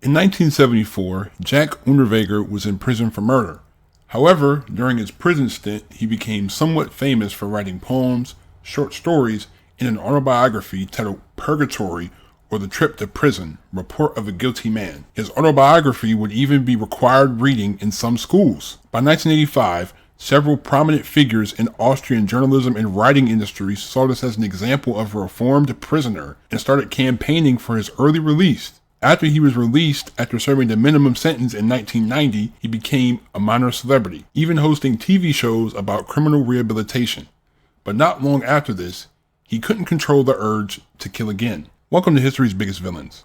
In 1974, Jack Unterweger was in prison for murder. However, during his prison stint, he became somewhat famous for writing poems, short stories, and an autobiography titled Purgatory, or The Trip to Prison, Report of a Guilty Man. His autobiography would even be required reading in some schools. By 1985, several prominent figures in Austrian journalism and writing industries saw this as an example of a reformed prisoner and started campaigning for his early release. After he was released after serving the minimum sentence in 1990, he became a minor celebrity, even hosting TV shows about criminal rehabilitation. But not long after this, he couldn't control the urge to kill again. Welcome to History's Biggest Villains.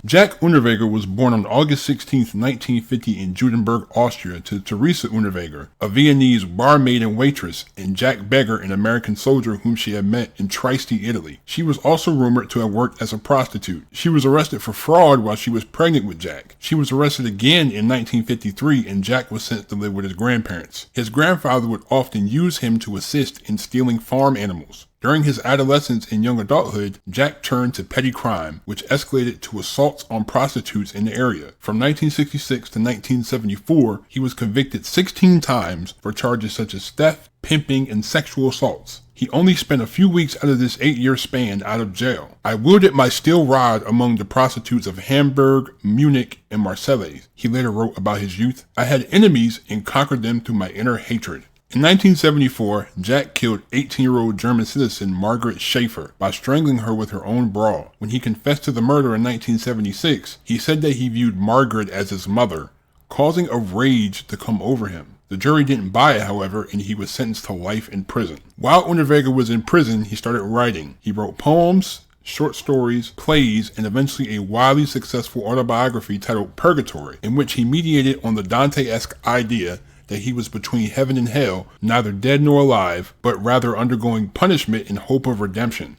Jack Unterweger was born on August 16, 1950 in Judenburg, Austria, to Teresa Unterweger, a Viennese barmaid and waitress, and Jack Beggar, an American soldier whom she had met in Trieste, Italy. She was also rumored to have worked as a prostitute. She was arrested for fraud while she was pregnant with Jack. She was arrested again in 1953, and Jack was sent to live with his grandparents. His grandfather would often use him to assist in stealing farm animals. During his adolescence and young adulthood, Jack turned to petty crime, which escalated to assaults on prostitutes in the area. From 1966 to 1974, he was convicted 16 times for charges such as theft, pimping, and sexual assaults. He only spent a few weeks out of this 8-year span out of jail. I wielded my steel rod among the prostitutes of Hamburg, Munich, and Marseille. He later wrote about his youth. I had enemies and conquered them through my inner hatred. In 1974, Jack killed 18-year-old German citizen Margaret Schaefer by strangling her with her own bra. When he confessed to the murder in 1976, he said that he viewed Margaret as his mother, causing a rage to come over him. The jury didn't buy it, however, and he was sentenced to life in prison. While Unterweger was in prison, he started writing. He wrote poems, short stories, plays, and eventually a wildly successful autobiography titled Purgatory, in which he mediated on the Dante-esque idea that he was between heaven and hell, neither dead nor alive, but rather undergoing punishment in hope of redemption.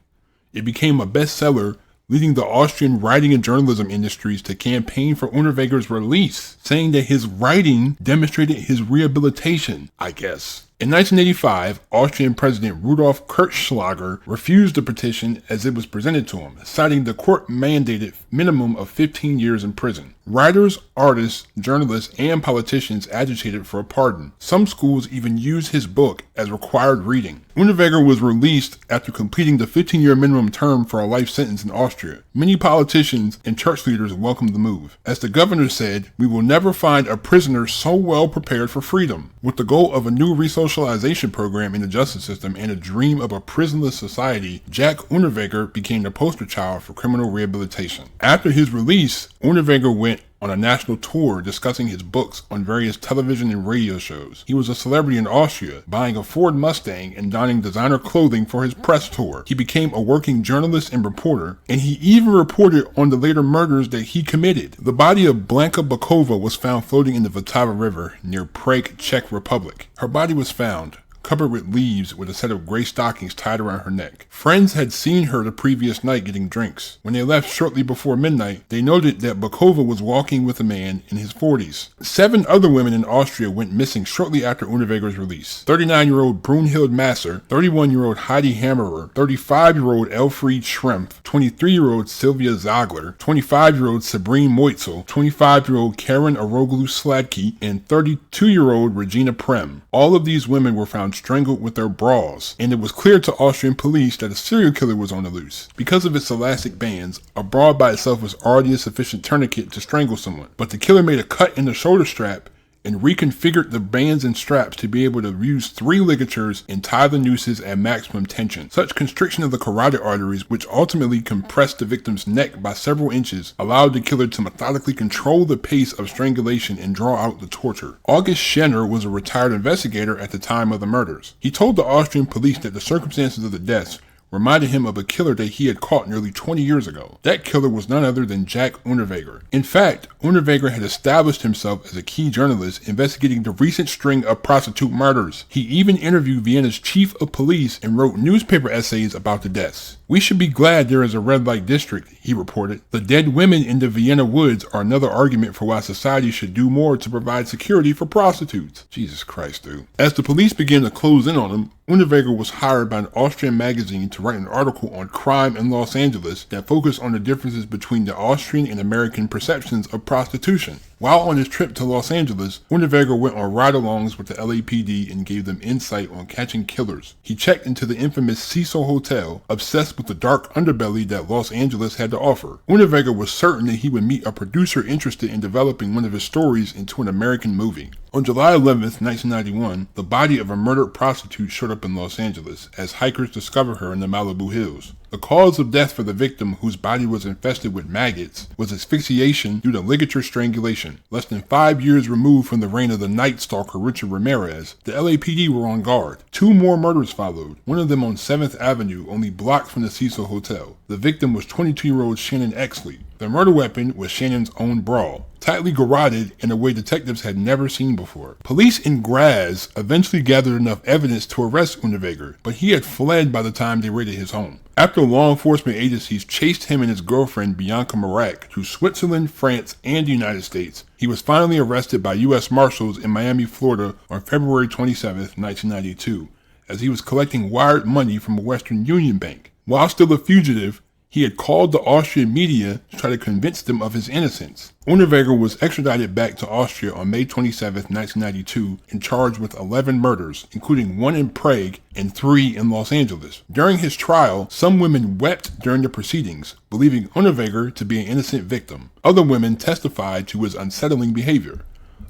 It became a bestseller, leading the Austrian writing and journalism industries to campaign for Unterweger's release, saying that his writing demonstrated his rehabilitation, I guess. In 1985, Austrian President Rudolf Kirchschlager refused the petition as it was presented to him, citing the court-mandated minimum of 15 years in prison. Writers, artists, journalists, and politicians agitated for a pardon. Some schools even used his book as required reading. Unterweger was released after completing the 15-year minimum term for a life sentence in Austria. Many politicians and church leaders welcomed the move. As the governor said, "We will never find a prisoner so well prepared for freedom." With the goal of a new resocialization program in the justice system and a dream of a prisonless society, Jack Unterweger became the poster child for criminal rehabilitation. After his release, Unterweger went on a national tour discussing his books on various television and radio shows. He was a celebrity in Austria, buying a Ford Mustang and donning designer clothing for his press tour. He became a working journalist and reporter, and he even reported on the later murders that he committed. The body of Blanka Bakova was found floating in the Vltava River near Prague, Czech Republic. Her body was found covered with leaves with a set of gray stockings tied around her neck. Friends had seen her the previous night getting drinks. When they left shortly before midnight, they noted that Bakova was walking with a man in his 40s. 7 other women in Austria went missing shortly after Unterweger's release. 39-year-old Brunhild Masser, 31-year-old Heidi Hammerer, 35-year-old Elfried Schrempf, 23-year-old Sylvia Zagler, 25-year-old Sabrine Moitzel, 25-year-old Karen Aroglu Sladky, and 32-year-old Regina Prem. All of these women were found strangled with their bras, and it was clear to Austrian police that a serial killer was on the loose. Because of its elastic bands, a bra by itself was already a sufficient tourniquet to strangle someone, but the killer made a cut in the shoulder strap and reconfigured the bands and straps to be able to use 3 ligatures and tie the nooses at maximum tension. Such constriction of the carotid arteries, which ultimately compressed the victim's neck by several inches, allowed the killer to methodically control the pace of strangulation and draw out the torture. August Schenner was a retired investigator at the time of the murders. He told the Austrian police that the circumstances of the deaths reminded him of a killer that he had caught nearly 20 years ago. That killer was none other than Jack Unterweger. In fact, Unterweger had established himself as a key journalist investigating the recent string of prostitute murders. He even interviewed Vienna's chief of police and wrote newspaper essays about the deaths. "We should be glad there is a red light district," he reported. "The dead women in the Vienna woods are another argument for why society should do more to provide security for prostitutes." Jesus Christ, dude. As the police began to close in on him, Unterweger was hired by an Austrian magazine to write an article on crime in Los Angeles that focused on the differences between the Austrian and American perceptions of prostitution. While on his trip to Los Angeles, Unterweger went on ride-alongs with the LAPD and gave them insight on catching killers. He checked into the infamous Cecil Hotel, obsessed with the dark underbelly that Los Angeles had to offer. Unterweger was certain that he would meet a producer interested in developing one of his stories into an American movie. On July 11th, 1991, the body of a murdered prostitute showed up in Los Angeles as hikers discovered her in the Malibu Hills. The cause of death for the victim, whose body was infested with maggots, was asphyxiation due to ligature strangulation. Less than 5 years removed from the reign of the Night Stalker Richard Ramirez, the LAPD were on guard. 2 more murders followed, one of them on 7th Avenue, only blocks from the Cecil Hotel. The victim was 22-year-old Shannon Exley. The murder weapon was Shannon's own bra, tightly garroted in a way detectives had never seen before. Police in Graz eventually gathered enough evidence to arrest Unterweger, but he had fled by the time they raided his home. After law enforcement agencies chased him and his girlfriend Bianca Marak to Switzerland, France, and the United States, he was finally arrested by U.S. Marshals in Miami, Florida on February 27, 1992, as he was collecting wired money from a Western Union bank. While still a fugitive, he had called the Austrian media to try to convince them of his innocence. Unterweger was extradited back to Austria on May 27, 1992, and charged with 11 murders, including 1 in Prague and 3 in Los Angeles. During his trial, some women wept during the proceedings, believing Unterweger to be an innocent victim. Other women testified to his unsettling behavior.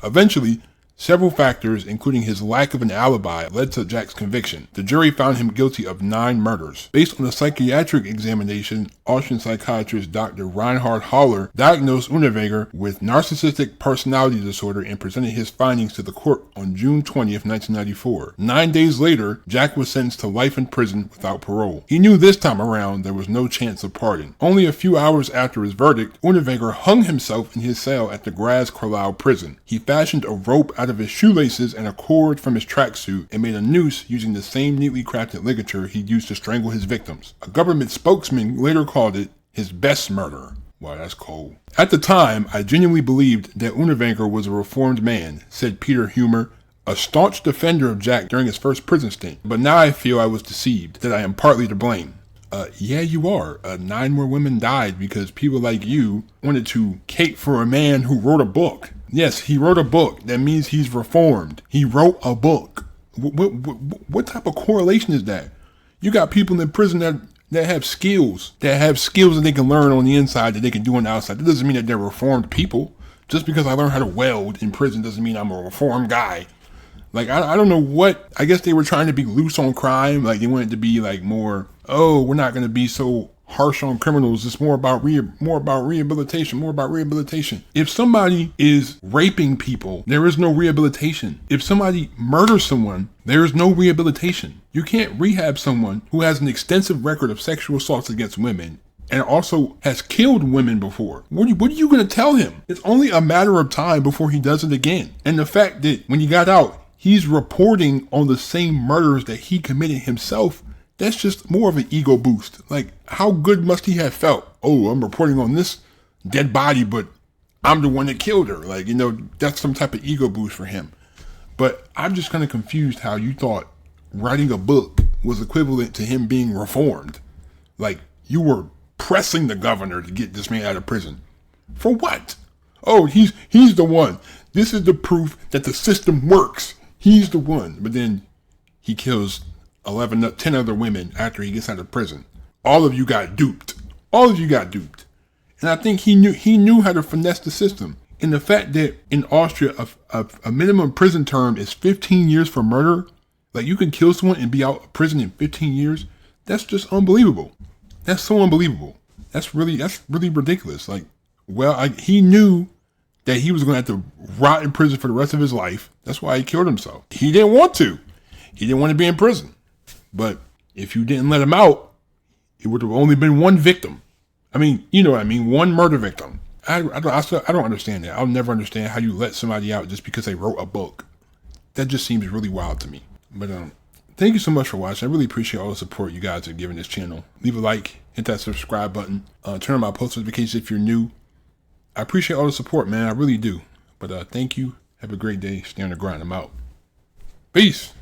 Eventually, several factors, including his lack of an alibi, led to Jack's conviction. The jury found him guilty of 9 murders. Based on a psychiatric examination, Austrian psychiatrist Dr. Reinhard Haller diagnosed Unterweger with narcissistic personality disorder and presented his findings to the court on June 20, 1994. 9 days later, Jack was sentenced to life in prison without parole. He knew this time around there was no chance of pardon. Only a few hours after his verdict, Unterweger hung himself in his cell at the Graz Carlisle prison. He fashioned a rope out of his shoelaces and a cord from his tracksuit and made a noose using the same neatly crafted ligature he'd used to strangle his victims. A government spokesman later called it his best murder. Wow, that's cold. "At the time, I genuinely believed that Unterweger was a reformed man," said Peter Humer, a staunch defender of Jack during his first prison stint. "But now I feel I was deceived, that I am partly to blame." Yeah, you are. 9 more women died because people like you wanted to cape for a man who wrote a book. Yes, he wrote a book. That means he's reformed. He wrote a book. What type of correlation is that? You got people in prison that have skills that they can learn on the inside that they can do on the outside. That doesn't mean that they're reformed people. Just because I learned how to weld in prison doesn't mean I'm a reformed guy. Like, I don't know what, I guess they were trying to be loose on crime. Like, they wanted to be like more, oh, we're not going to be so harsh on criminals. It's more about rehabilitation. If somebody is raping people, there is no rehabilitation. If somebody murders someone, there is no rehabilitation. You can't rehab someone who has an extensive record of sexual assaults against women and also has killed women before. What are you going to tell him? It's only a matter of time before he does it again. And the fact that when he got out, he's reporting on the same murders that he committed himself, that's just more of an ego boost. Like, how good must he have felt? Oh, I'm reporting on this dead body, but I'm the one that killed her. Like, that's some type of ego boost for him. But I'm just kind of confused how you thought writing a book was equivalent to him being reformed. Like, you were pressing the governor to get this man out of prison. For what? Oh, he's the one. This is the proof that the system works. He's the one. But then he kills 10 other women after he gets out of prison. All of you got duped. And I think he knew how to finesse the system. And the fact that in Austria, a minimum prison term is 15 years for murder, like you can kill someone and be out of prison in 15 years, that's just unbelievable. That's so unbelievable. That's really ridiculous. Like, he knew that he was going to have to rot in prison for the rest of his life. That's why he killed himself. He didn't want to. He didn't want to be in prison. But if you didn't let him out, it would have only been one victim. I mean, you know what I mean? One murder victim. I don't understand that. I'll never understand how you let somebody out just because they wrote a book. That just seems really wild to me. But Thank you so much for watching. I really appreciate all the support you guys are giving this channel. Leave a like, hit that subscribe button, turn on my post notifications if you're new. I appreciate all the support, man. I really do. But thank you. Have a great day. Stay on the grind. I'm out. Peace.